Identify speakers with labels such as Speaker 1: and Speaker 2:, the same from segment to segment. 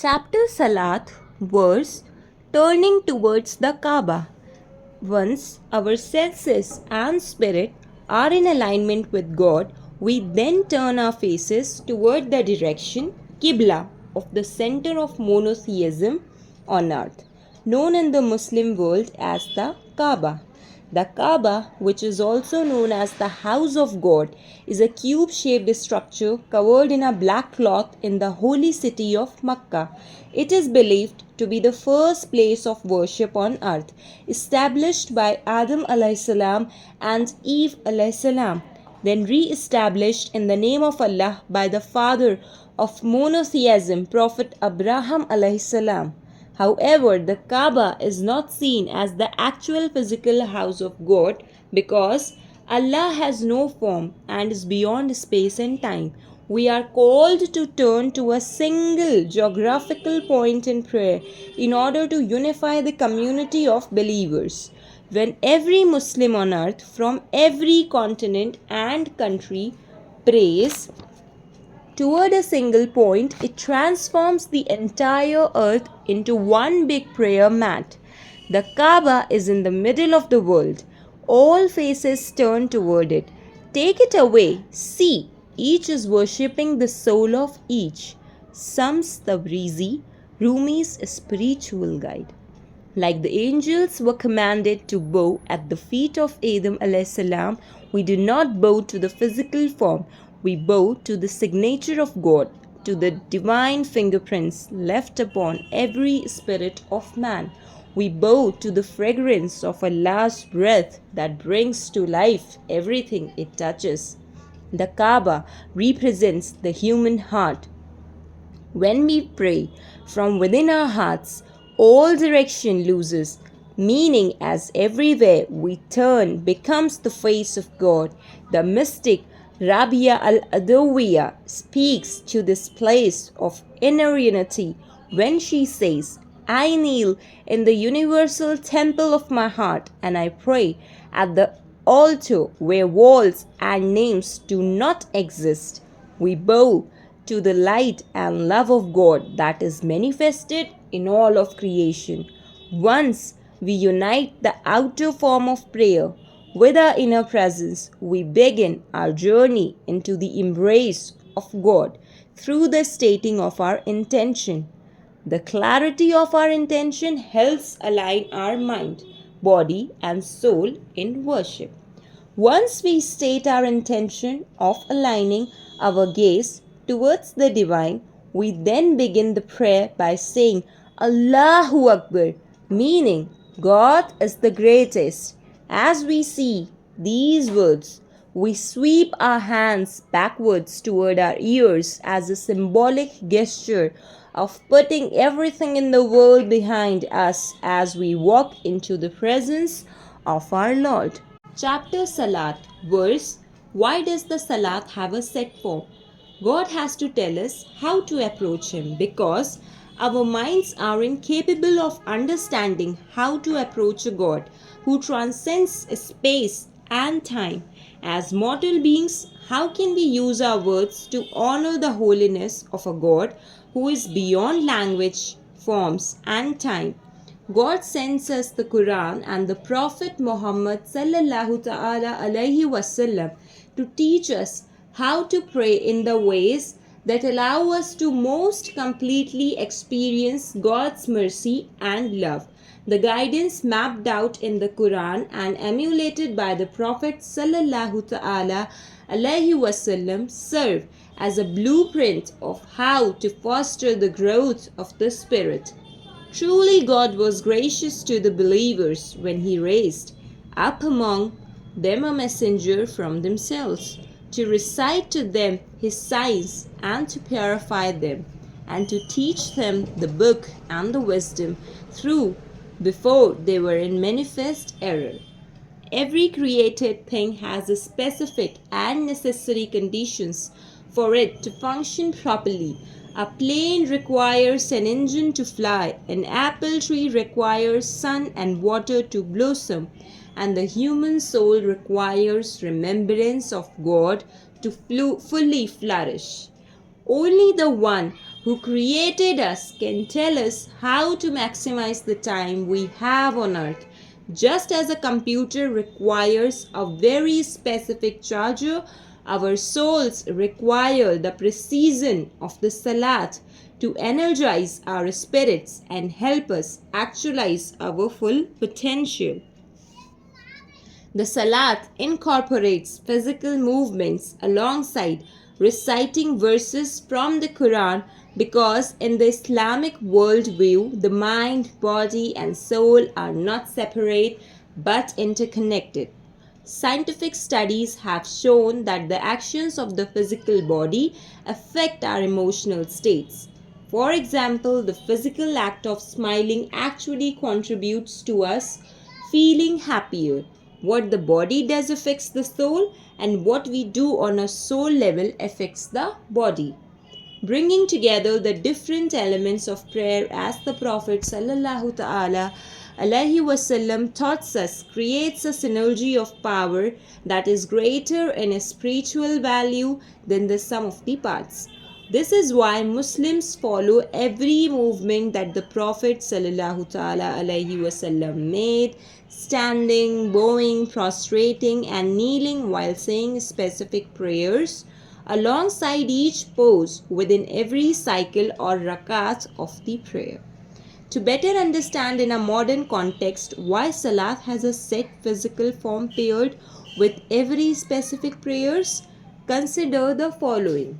Speaker 1: Chapter Salat, verse Turning towards the Kaaba. Once our senses and spirit are in alignment with God, we then turn our faces toward the direction, Qibla, of the center of monotheism on earth, known in the Muslim world as the Kaaba. The Kaaba, which is also known as the House of God, is a cube shaped structure covered in a black cloth in the holy city of Mecca. It is believed to be the first place of worship on earth, established by Adam salam and Eve salam, then re-established in the name of Allah by the father of monotheism, Prophet Abraham salam. However, the Kaaba is not seen as the actual physical house of God because Allah has no form and is beyond space and time. We are called to turn to a single geographical point in prayer in order to unify the community of believers. When every Muslim on earth from every continent and country prays toward a single point, it transforms the entire earth into one big prayer mat. The Kaaba is in the middle of the world. All faces turn toward it. Take it away. See, each is worshipping the soul of each. Sums Tabrizi, Rumi's spiritual guide. Like the angels were commanded to bow at the feet of Adam salam, we do not bow to the physical form. We bow to the signature of God, to the divine fingerprints left upon every spirit of man. We bow to the fragrance of Allah's breath that brings to life everything it touches. The Kaaba represents the human heart. When we pray from within our hearts, all direction loses meaning as everywhere we turn becomes the face of God. The mystic Rabia al-Adawiya speaks to this place of inner unity when she says, I kneel in the universal temple of my heart and I pray at the altar where walls and names do not exist. We bow to the light and love of God that is manifested in all of creation. Once we unite the outer form of prayer with our inner presence, we begin our journey into the embrace of God through the stating of our intention. The clarity of our intention helps align our mind, body, and soul in worship. Once we state our intention of aligning our gaze towards the divine, we then begin the prayer by saying Allahu Akbar, meaning God is the greatest. As we see these words, we sweep our hands backwards toward our ears as a symbolic gesture of putting everything in the world behind us as we walk into the presence of our Lord. Chapter Salat, verse Why does the Salat have a set form? God has to tell us how to approach Him because our minds are incapable of understanding how to approach a God who transcends space and time. As mortal beings, how can we use our words to honor the holiness of a God who is beyond language, forms, and time? God sends us the Quran and the Prophet Muhammad sallallahu ta'ala alayhi wasallam to teach us how to pray in the ways that allow us to most completely experience God's mercy and love. The guidance mapped out in the Quran and emulated by the Prophet sallallahu ta'ala alayhi wasallam serve as a blueprint of how to foster the growth of the spirit. Truly God was gracious to the believers when He raised up among them a messenger from themselves to recite to them His signs and to purify them and to teach them the book and the wisdom before they were in manifest error. Every created thing has a specific and necessary conditions for it to function properly. A plane requires an engine to fly, an apple tree requires sun and water to blossom, and the human soul requires remembrance of God to fully flourish. Only the one who created us, can tell us how to maximize the time we have on earth. Just as a computer requires a very specific charger, our souls require the precision of the salat to energize our spirits and help us actualize our full potential. The Salat incorporates physical movements alongside reciting verses from the Quran because in the Islamic worldview, the mind, body, and soul are not separate but interconnected. Scientific studies have shown that the actions of the physical body affect our emotional states. For example, the physical act of smiling actually contributes to us feeling happier. What the body does affects the soul, and what we do on a soul level affects the body. Bringing together the different elements of prayer as the Prophet sallallahu ta'ala alaihi wasallam taught us creates a synergy of power that is greater in a spiritual value than the sum of the parts. This is why Muslims follow every movement that the Prophet sallallahu ta'ala alaihi wasallam made, standing, bowing, prostrating and kneeling while saying specific prayers alongside each pose within every cycle or rakat of the prayer. To better understand in a modern context why Salat has a set physical form paired with every specific prayers, consider the following.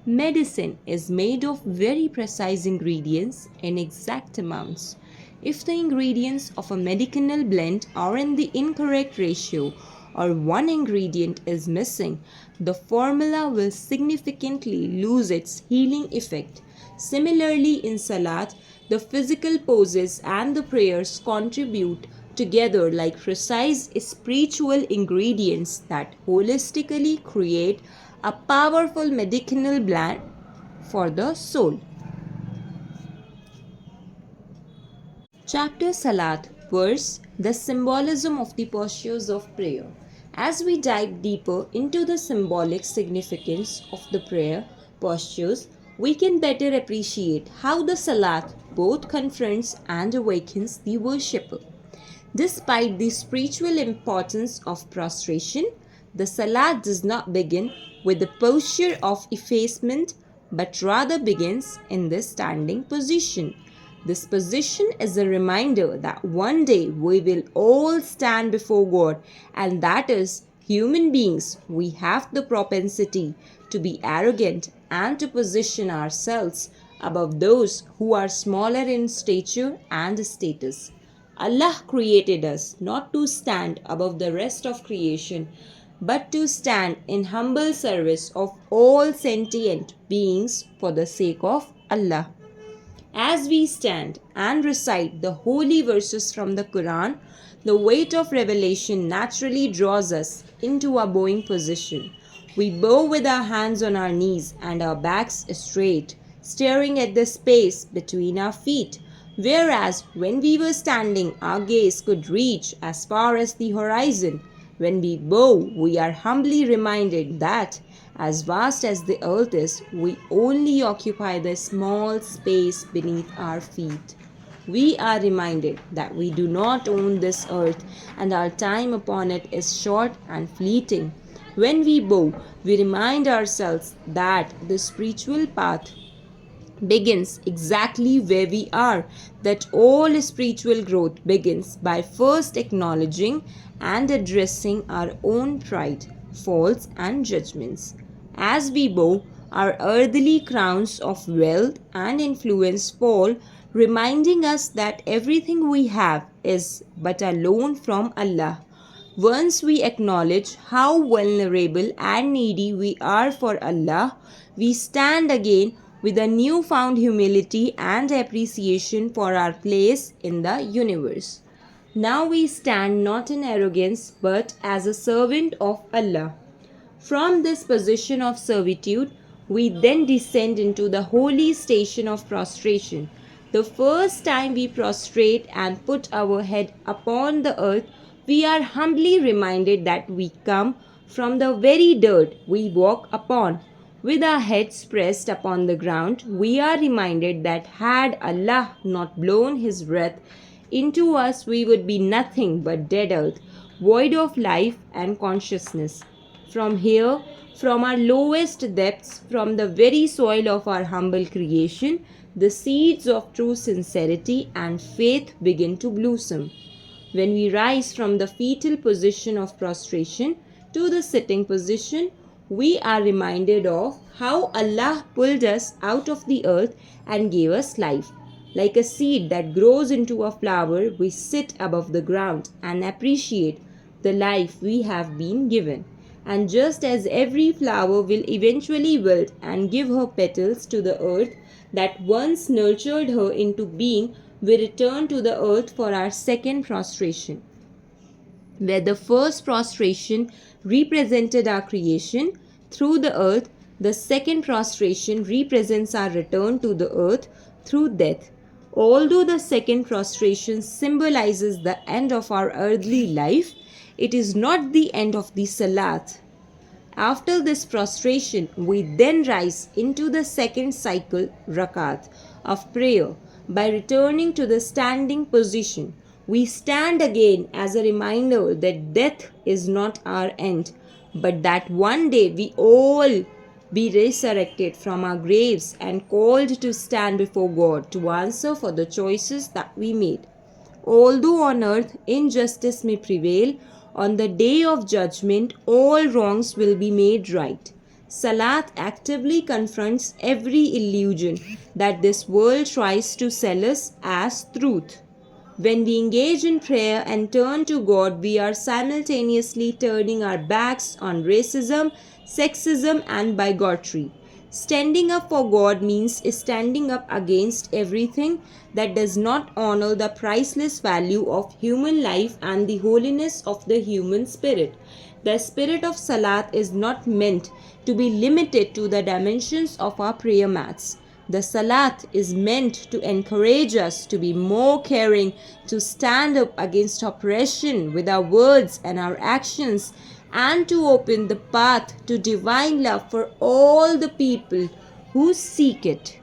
Speaker 1: Medicine is made of very precise ingredients in exact amounts. If the ingredients of a medicinal blend are in the incorrect ratio or one ingredient is missing, the formula will significantly lose its healing effect. Similarly, in Salat, the physical poses and the prayers contribute together like precise spiritual ingredients that holistically create a powerful medicinal blend for the soul. Chapter Salat, verse The Symbolism of the Postures of Prayer. As we dive deeper into the symbolic significance of the prayer postures, we can better appreciate how the Salat both confronts and awakens the worshipper. Despite the spiritual importance of prostration, the Salat does not begin with the posture of effacement but rather begins in the standing position. This position is a reminder that one day we will all stand before God, and that as human beings we have the propensity to be arrogant and to position ourselves above those who are smaller in stature and status. Allah created us not to stand above the rest of creation, but to stand in humble service of all sentient beings for the sake of Allah. As we stand and recite the holy verses from the Quran, the weight of revelation naturally draws us into a bowing position. We bow with our hands on our knees and our backs straight, staring at the space between our feet. Whereas when we were standing, our gaze could reach as far as the horizon. When we bow, we are humbly reminded that, as vast as the earth is, we only occupy the small space beneath our feet. We are reminded that we do not own this earth and our time upon it is short and fleeting. When we bow, we remind ourselves that the spiritual path begins exactly where we are, that all spiritual growth begins by first acknowledging and addressing our own pride, faults, and judgments. As we bow, our earthly crowns of wealth and influence fall, reminding us that everything we have is but a loan from Allah. Once we acknowledge how vulnerable and needy we are for Allah, we stand again with a newfound humility and appreciation for our place in the universe. Now we stand not in arrogance but as a servant of Allah. From this position of servitude, we then descend into the holy station of prostration. The first time we prostrate and put our head upon the earth, we are humbly reminded that we come from the very dirt we walk upon. With our heads pressed upon the ground, we are reminded that had Allah not blown His breath into us, we would be nothing but dead earth, void of life and consciousness. From here, from our lowest depths, from the very soil of our humble creation, the seeds of true sincerity and faith begin to blossom. When we rise from the fetal position of prostration to the sitting position, we are reminded of how Allah pulled us out of the earth and gave us life. Like a seed that grows into a flower, we sit above the ground and appreciate the life we have been given. And just as every flower will eventually wilt and give her petals to the earth that once nurtured her into being, we return to the earth for our second prostration. Where the first prostration represented our creation through the earth, the second prostration represents our return to the earth through death. Although the second prostration symbolizes the end of our earthly life, it is not the end of the Salat. After this prostration, we then rise into the second cycle, rakat, of prayer by returning to the standing position. We stand again as a reminder that death is not our end, but that one day we all be resurrected from our graves and called to stand before God to answer for the choices that we made. Although on earth injustice may prevail, on the day of judgment all wrongs will be made right. Salat actively confronts every illusion that this world tries to sell us as truth. When we engage in prayer and turn to God, we are simultaneously turning our backs on racism, sexism, and bigotry. Standing up for God means standing up against everything that does not honor the priceless value of human life and the holiness of the human spirit. The spirit of Salat is not meant to be limited to the dimensions of our prayer mats. The Salat is meant to encourage us to be more caring, to stand up against oppression with our words and our actions, and to open the path to divine love for all the people who seek it.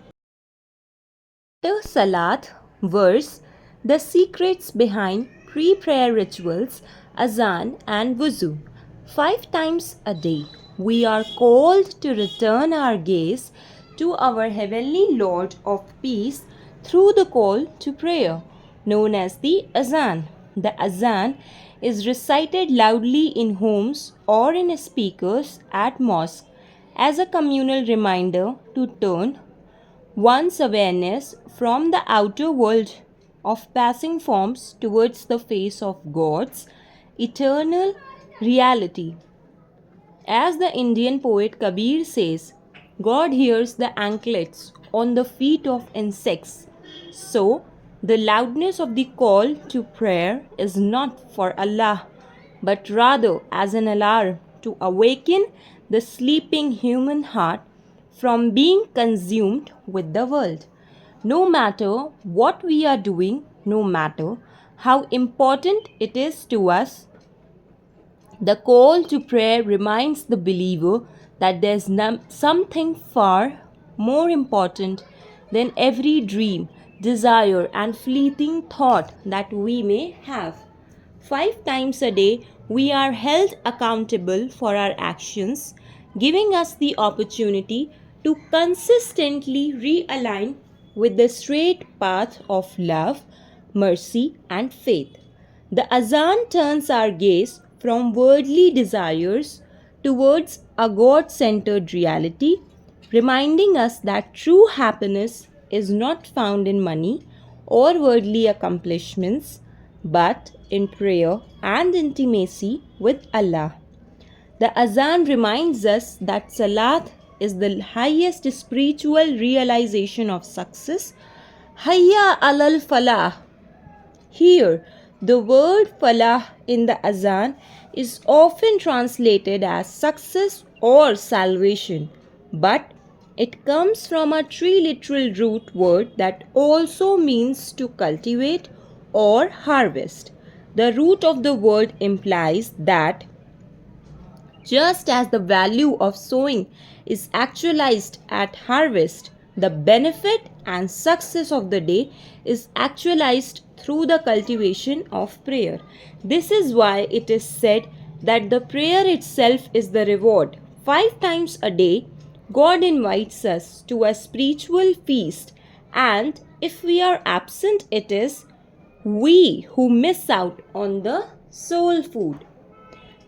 Speaker 1: The Salat verse, the secrets behind pre-prayer rituals, azan and wuzu. 5 times a day, we are called to return our gaze to our heavenly Lord of peace through the call to prayer, known as the azan. The azan is recited loudly in homes or in speakers at mosque as a communal reminder to turn one's awareness from the outer world of passing forms towards the face of God's eternal reality. As the Indian poet Kabir says, God hears the anklets on the feet of insects. So, the loudness of the call to prayer is not for Allah, but rather as an alarm to awaken the sleeping human heart from being consumed with the world. No matter what we are doing, no matter how important it is to us, the call to prayer reminds the believer that there's something far more important than every dream, desire, and fleeting thought that we may have. 5 times a day, we are held accountable for our actions, giving us the opportunity to consistently realign with the straight path of love, mercy, and faith. The azan turns our gaze from worldly desires towards a God centered reality, reminding us that true happiness is not found in money or worldly accomplishments, but in prayer and intimacy with Allah. The azan reminds us that Salat is the highest spiritual realization of success. Hayya alal falah. Here, the word falah in the azan is often translated as success or salvation, but it comes from a triliteral root word that also means to cultivate or harvest. The root of the word implies that just as the value of sowing is actualized at harvest. The benefit and success of the day is actualized through the cultivation of prayer. This is why it is said that the prayer itself is the reward. 5 times a day, God invites us to a spiritual feast, and if we are absent, it is we who miss out on the soul food.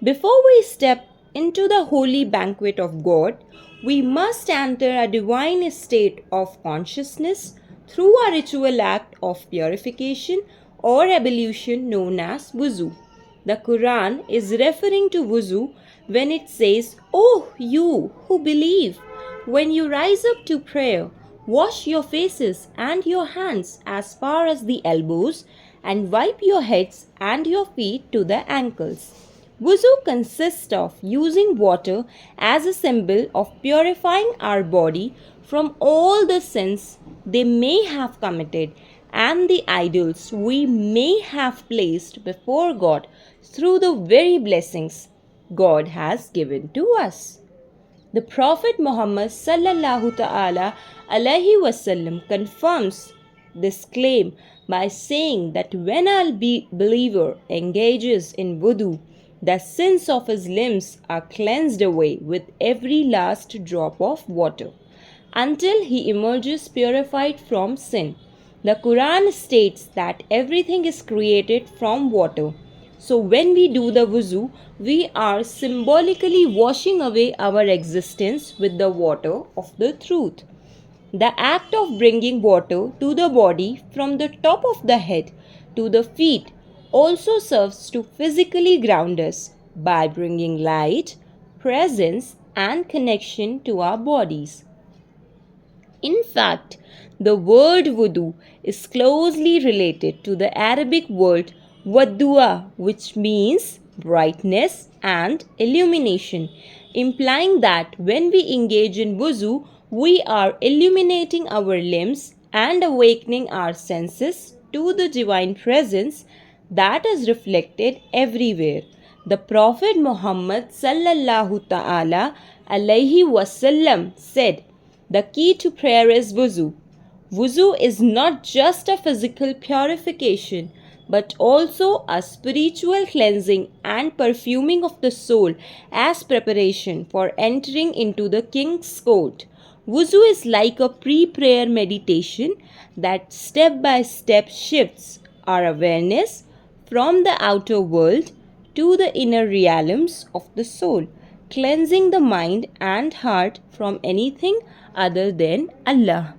Speaker 1: Before we step into the holy banquet of God, we must enter a divine state of consciousness through a ritual act of purification or ablution known as wuzu. The Quran is referring to wuzu when it says, "Oh, you who believe, when you rise up to prayer, wash your faces and your hands as far as the elbows, and wipe your heads and your feet to the ankles." Wuzu consists of using water as a symbol of purifying our body from all the sins they may have committed and the idols we may have placed before God through the very blessings God has given to us. The Prophet Muhammad sallallahu ta'ala alaihi wasallam confirms this claim by saying that when a believer engages in wudu, the sins of his limbs are cleansed away with every last drop of water until he emerges purified from sin. The Quran states that everything is created from water. So when we do the wuzu, we are symbolically washing away our existence with the water of the truth. The act of bringing water to the body from the top of the head to the feet also serves to physically ground us by bringing light, presence, and connection to our bodies. In fact, the word wudu is closely related to the Arabic word wadua, which means brightness and illumination, implying that when we engage in wuzu, we are illuminating our limbs and awakening our senses to the divine presence that is reflected everywhere. The Prophet Muhammad sallallahu ta'ala alaihi wasallam said, "The key to prayer is wuzu." Wuzu is not just a physical purification, but also a spiritual cleansing and perfuming of the soul as preparation for entering into the King's court. Wuzu is like a pre-prayer meditation that step by step shifts our awareness from the outer world to the inner realms of the soul, cleansing the mind and heart from anything other than Allah.